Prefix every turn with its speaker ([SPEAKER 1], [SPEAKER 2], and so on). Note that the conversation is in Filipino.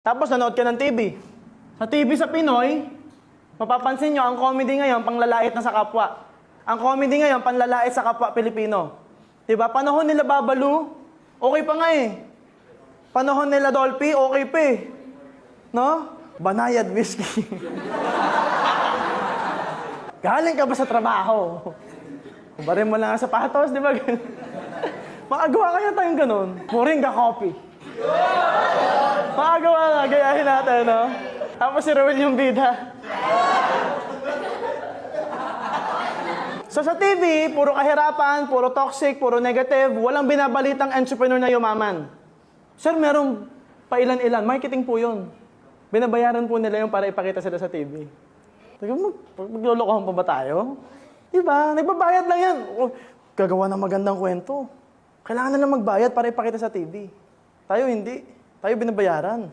[SPEAKER 1] Tapos nanood ka ng TV. Sa TV sa Pinoy, mapapansin nyo, ang comedy ngayon, panglalait na sa kapwa. Ang comedy ngayon, panlalait sa kapwa Pilipino. Diba? Panahon nila Babalu, okay pa nga eh. Panahon nila Dolphy, okay pa eh. No? Banayad whiskey. Galing ka ba sa trabaho? Kubarin mo lang ang sapatos, di ba? Makagawa kaya tayong ganun. Moringa coffee. Makagawa nga, gayahin natin, no? Tapos si Ruel yung bida. So sa TV, puro kahirapan, puro toxic, puro negative, walang binabalitang entrepreneur na yumaman. Sir, merong pailan-ilan. Marketing po yun. Binabayaran po nila yung para ipakita sila sa TV. Teka, maglolokohan pa ba tayo? Diba? Nagbabayad lang yan. Gagawa ng magandang kwento. Kailangan na lang magbayad para ipakita sa TV. Tayo hindi. Tayo binabayaran.